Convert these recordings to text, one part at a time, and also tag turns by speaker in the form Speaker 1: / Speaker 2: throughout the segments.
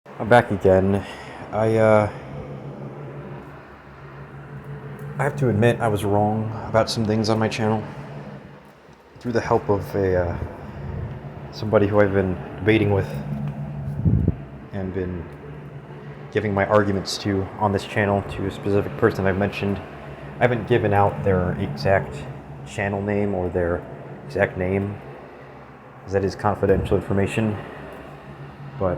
Speaker 1: I'm back again. I uh, I have to admit I was wrong about some things on my channel. Through the help of somebody who I've been debating with and been giving my arguments to on this channel to a specific person I've mentioned. I haven't given out their exact channel name or their exact name, as that is confidential information. But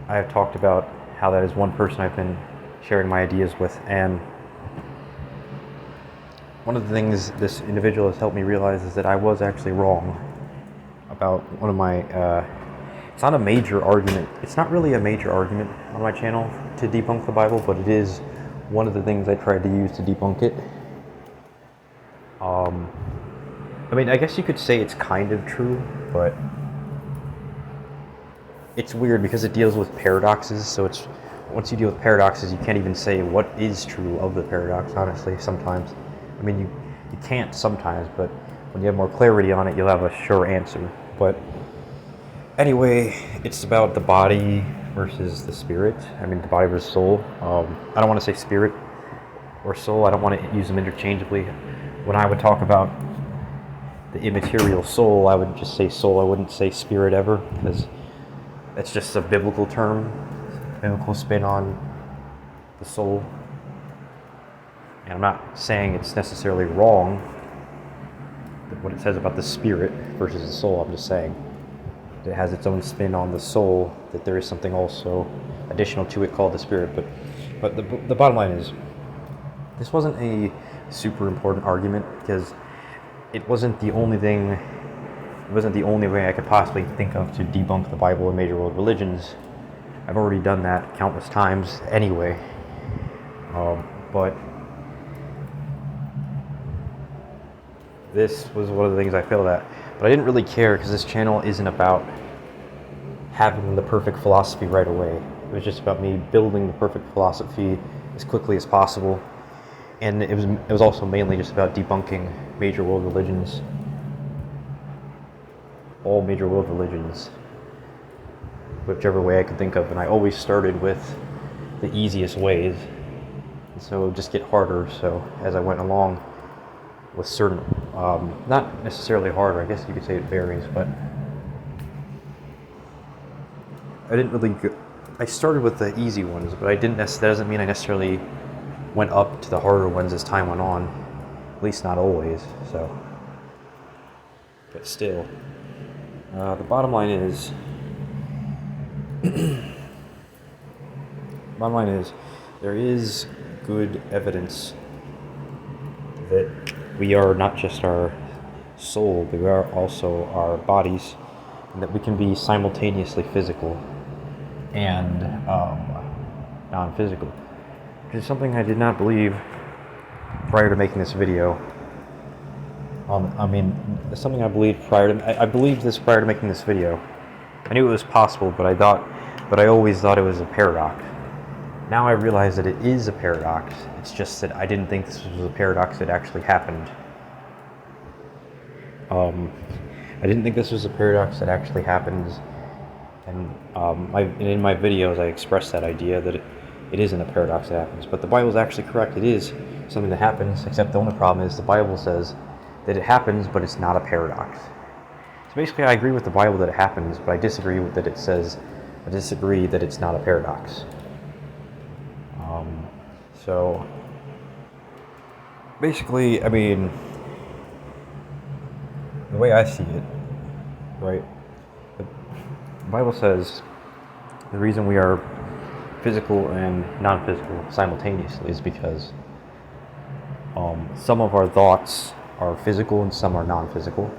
Speaker 1: I have talked about how that is one person I've been sharing my ideas with, and one of the things this individual has helped me realize is that I was actually wrong about one of my, it's not a major argument. It's not really a major argument on my channel to debunk the Bible, but it is one of the things I tried to use to debunk it. I mean, I guess you could say it's kind of true, but it's weird because it deals with paradoxes, so it's, once you deal with paradoxes, you can't even say what is true of the paradox, honestly, sometimes. I mean, you can't sometimes, but when you have more clarity on it, you'll have a sure answer. But anyway, it's about the body versus the spirit. I mean, the body versus soul. I don't want to say spirit or soul. I don't want to use them interchangeably. When I would talk about the immaterial soul, I would just say soul. I wouldn't say spirit ever, because that's just a biblical term, biblical spin on the soul. And I'm not saying it's necessarily wrong, what it says about the spirit versus the soul. I'm just saying it has its own spin on the soul, that there is something also additional to it called the spirit. But the bottom line is, this wasn't a super important argument, because it wasn't the only thing, it wasn't the only way I could possibly think of to debunk the Bible and major world religions. I've already done that countless times anyway. But this was one of the things I failed at. But I didn't really care, because this channel isn't about having the perfect philosophy right away. It was just about me building the perfect philosophy as quickly as possible. And it was also mainly just about debunking major world religions. All major world religions. Whichever way I could think of. And I always started with the easiest ways. And so it would just get harder, so as I went along with certain, not necessarily harder, I guess you could say it varies, but I didn't really I started with the easy ones, but that doesn't mean I necessarily went up to the harder ones as time went on, at least not always, so, but still, the bottom line is, there is good evidence that we are not just our soul, but we are also our bodies, and that we can be simultaneously physical and non-physical, which is something I did not believe prior to making this video. I mean, it's something I believed I believed this prior to making this video. I knew it was possible, but I always thought it was a paradox. Now I realize that it is a paradox. It's just that I didn't think this was a paradox that actually happened. I didn't think this was a paradox that actually happens. And in my videos, I expressed that idea that it isn't a paradox that happens. But the Bible is actually correct. It is something that happens, except the only problem is the Bible says that it happens, but it's not a paradox. So basically, I agree with the Bible that it happens, but I disagree with that it says, I disagree that it's not a paradox. So basically, I mean, the way I see it, right, the Bible says the reason we are physical and non-physical simultaneously is because some of our thoughts are physical and some are non-physical.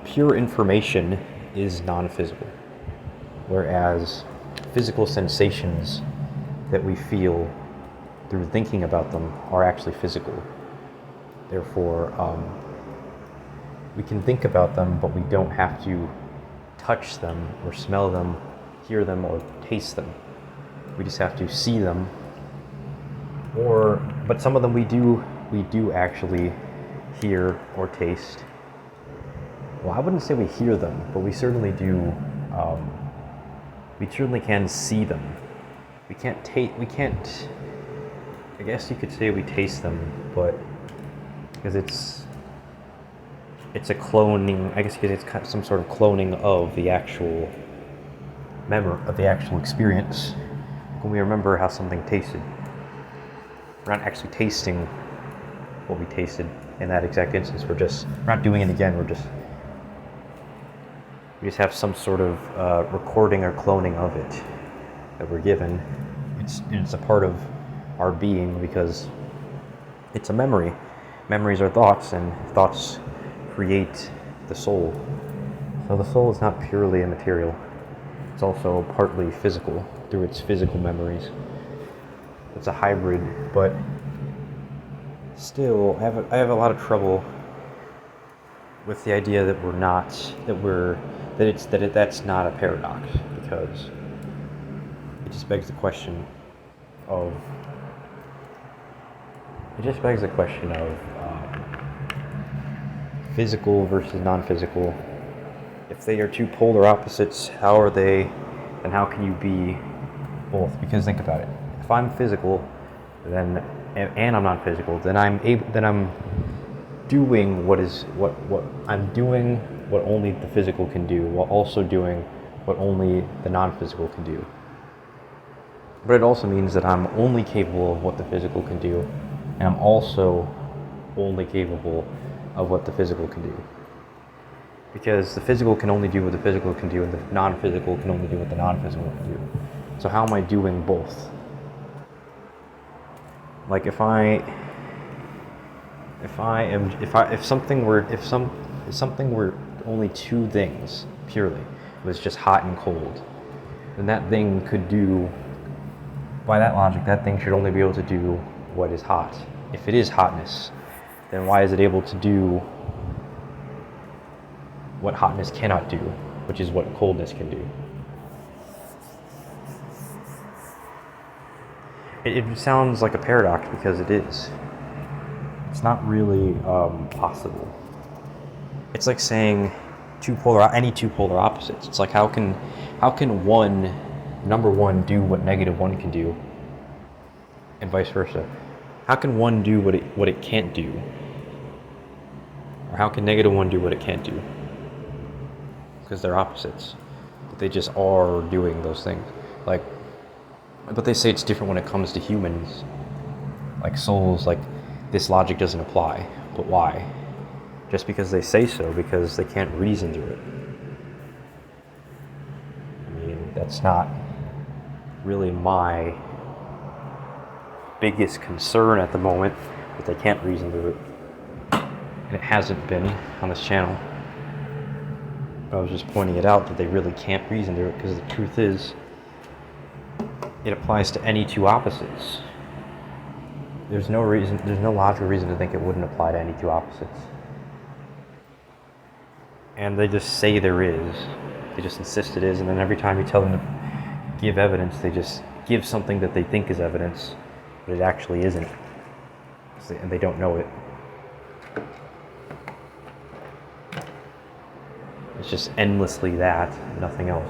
Speaker 1: Pure information is non-physical, whereas physical sensations that we feel through thinking about them are actually physical. Therefore, we can think about them, but we don't have to touch them or smell them, hear them or taste them. We just have to see them. But some of them we do actually hear or taste well, I wouldn't say we hear them, but we certainly do. We certainly can see them. We can't taste. We can't. I guess you could say we taste them, but because it's a cloning. I guess you could say it's some sort of cloning of the actual memory of the actual experience. When we remember how something tasted, we're not actually tasting what we tasted in that exact instance. We're not doing it again. We just have some sort of recording or cloning of it that we're given. It's a part of our being because it's a memory. Memories are thoughts, and thoughts create the soul. So the soul is not purely immaterial. It's also partly physical through its physical memories. It's a hybrid, but still, I have a lot of trouble with the idea that that's not a paradox, because it just begs the question of physical versus non-physical. If they are two polar opposites, how are they, and how can you be both? Because think about it. If I'm physical, and I'm not physical, then I'm doing I'm doing what only the physical can do, while also doing what only the non-physical can do. But it also means that I'm only capable of what the physical can do, and I'm also only capable of what the physical can do. Because the physical can only do what the physical can do, and the non-physical can only do what the non-physical can do. So how am I doing both? Like if something were only two things purely, it was just hot and cold, then that thing could do, by that logic, that thing should only be able to do what is hot. If it is hotness, then why is it able to do what hotness cannot do, which is what coldness can do? It sounds like a paradox because it is. It's not really possible. It's like saying any two polar opposites. It's like how can number one do what negative one can do, and vice versa? How can one do what it can't do? Or how can negative one do what it can't do? Because they're opposites. But they just are doing those things. But they say it's different when it comes to humans, like souls. Like this logic doesn't apply. But why? Just because they say so, because they can't reason through it. I mean, that's not really my biggest concern at the moment, that they can't reason through it. And it hasn't been on this channel. I was just pointing it out that they really can't reason through it, because the truth is, it applies to any two opposites. There's no logical reason to think it wouldn't apply to any two opposites. And they just say there is. They just insist it is, and then every time you tell them to give evidence, they just give something that they think is evidence, but it actually isn't. And they don't know it. It's just endlessly that, nothing else.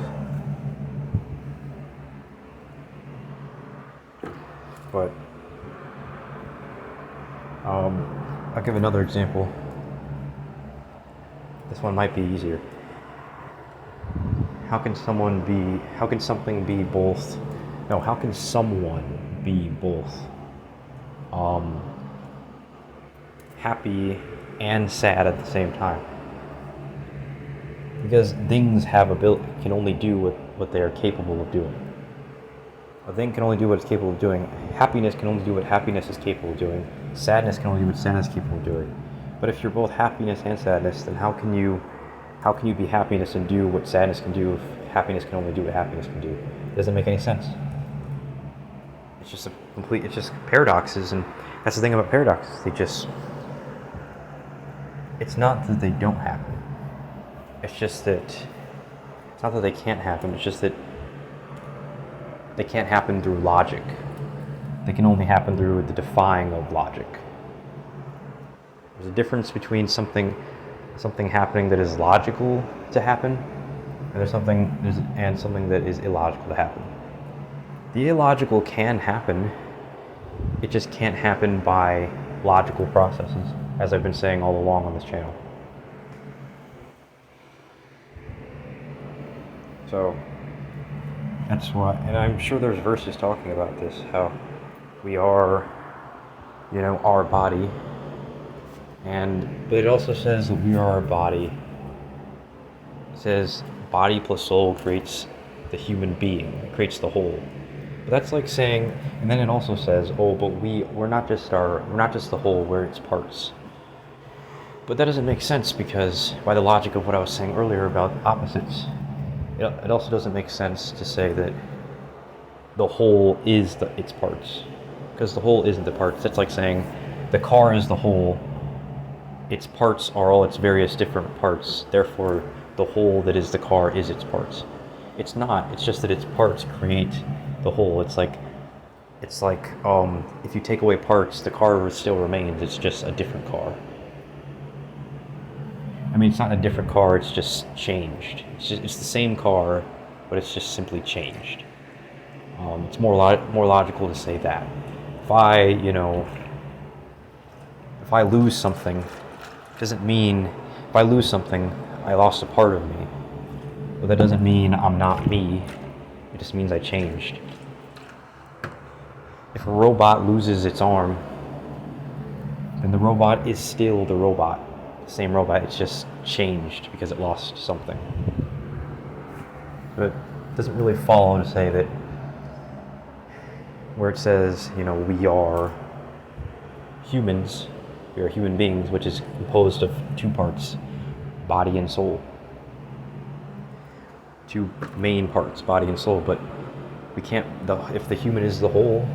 Speaker 1: But I'll give another example. This one might be easier. How can someone be both happy and sad at the same time? Because things can only do what they are capable of doing. A thing can only do what it's capable of doing. Happiness can only do what happiness is capable of doing. Sadness can only do what sadness is capable of doing. But if you're both happiness and sadness, then how can you be happiness and do what sadness can do if happiness can only do what happiness can do? It doesn't make any sense. It's just paradoxes, and that's the thing about paradoxes. It's not that they don't happen. It's not that they can't happen, it's just that they can't happen through logic. They can only happen through the defying of logic. There's a difference between something something happening that is logical to happen, and something that is illogical to happen. The illogical can happen, it just can't happen by logical processes, as I've been saying all along on this channel. So that's why, and I'm sure there's verses talking about this, how we are, our body, but it also says that we are our body. It says body plus soul creates the human being, it creates the whole. But that's like saying, and then it also says, but we're not just the whole, we're its parts. But that doesn't make sense, because by the logic of what I was saying earlier about opposites, it also doesn't make sense to say that the whole is its parts, because the whole isn't the parts. That's like saying the car is the whole, its parts are all its various different parts, therefore the whole that is the car is its parts. It's not, it's just that its parts create the whole. It's like if you take away parts, the car still remains, it's just a different car. I mean, it's not a different car, it's just changed. It's the same car, but it's just simply changed. It's more logical to say that. If I lose something, it doesn't mean, if I lose something, I lost a part of me. But that doesn't mean I'm not me, it just means I changed. If a robot loses its arm, then the robot is still the robot. The same robot, it's just changed because it lost something. But it doesn't really follow to say that where it says, we are humans, we are human beings, which is composed of two parts, body and soul. Two main parts, body and soul, but we can't, if the human is the whole,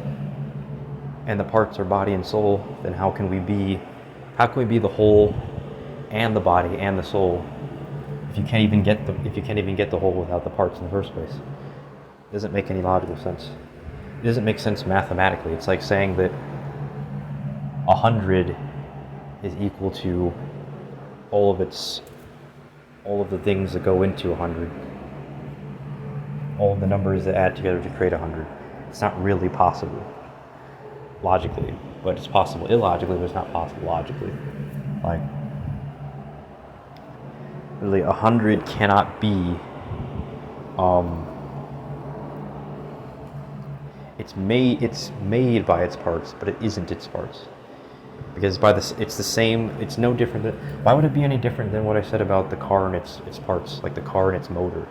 Speaker 1: and the parts are body and soul, then how can we be the whole and the body and the soul if you can't even get the whole without the parts in the first place? It doesn't make any logical sense. It doesn't make sense mathematically. It's like saying that 100 is equal to all of the things that go into 100, all of the numbers that add together to create 100. It's not really possible logically, but it's possible illogically, but it's not possible logically. Like, really, 100 cannot be, it's made by its parts, but it isn't its parts. Because it's the same, it's no different than, why would it be any different than what I said about the car and its parts, like the car and its motor?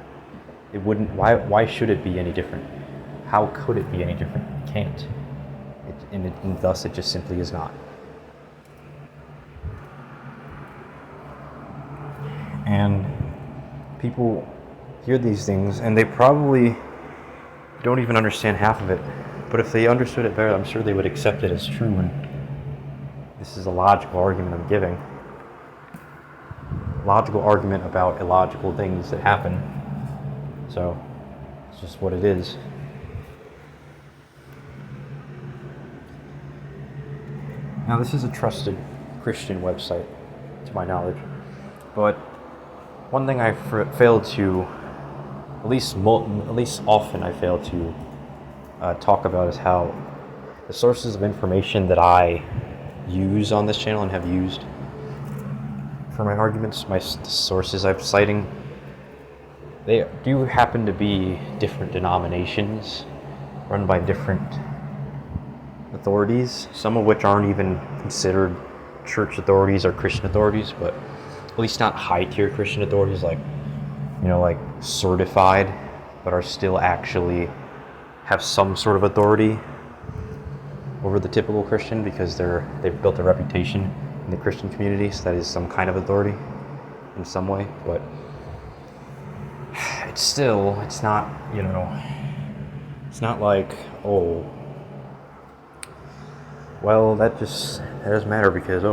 Speaker 1: It wouldn't, why should it be any different? How could it be any different? It can't. And thus it just simply is not. And people hear these things and they probably don't even understand half of it. But if they understood it better, I'm sure they would accept it as true. And this is a logical argument I'm giving. Logical argument about illogical things that happen. So it's just what it is. Now, this is a trusted Christian website, to my knowledge. But one thing I failed to, at least often I fail to talk about, is how the sources of information that I use on this channel and have used for my arguments, the sources I'm citing, they do happen to be different denominations run by different authorities, some of which aren't even considered church authorities or Christian authorities, but at least not high-tier Christian authorities, like certified, but are still actually have some sort of authority over the typical Christian, because they've built a reputation in the Christian community, so that is some kind of authority in some way. But it's not like, well, that doesn't matter because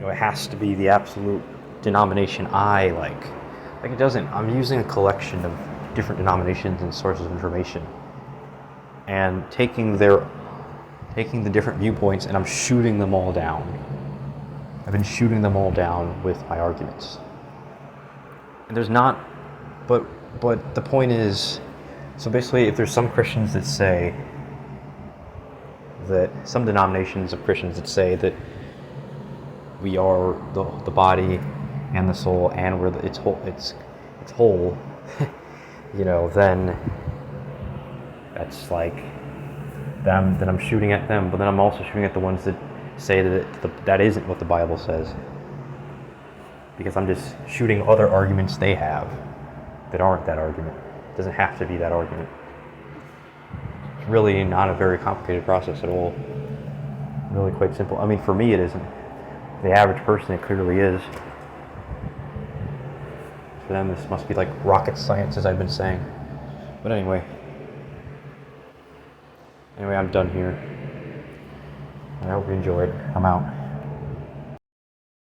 Speaker 1: it has to be the absolute denomination I like. Like, it doesn't. I'm using a collection of different denominations and sources of information, and taking their taking the different viewpoints and I'm shooting them all down. I've been shooting them all down with my arguments. And there's not, but the point is, so basically if there's some Christians that say that, some denominations of Christians that say that we are the body and the soul and we're it's whole, you know, then that's like them, then I'm shooting at them, but then I'm also shooting at the ones that say that that isn't what the Bible says, because I'm just shooting other arguments they have that aren't that argument. It doesn't have to be that argument. It's really not a very complicated process at all. Really quite simple. I mean, for me it isn't. The average person, it clearly is. For them, this must be like rocket science, as I've been saying. But anyway, I'm done here. I hope you enjoyed. I'm out.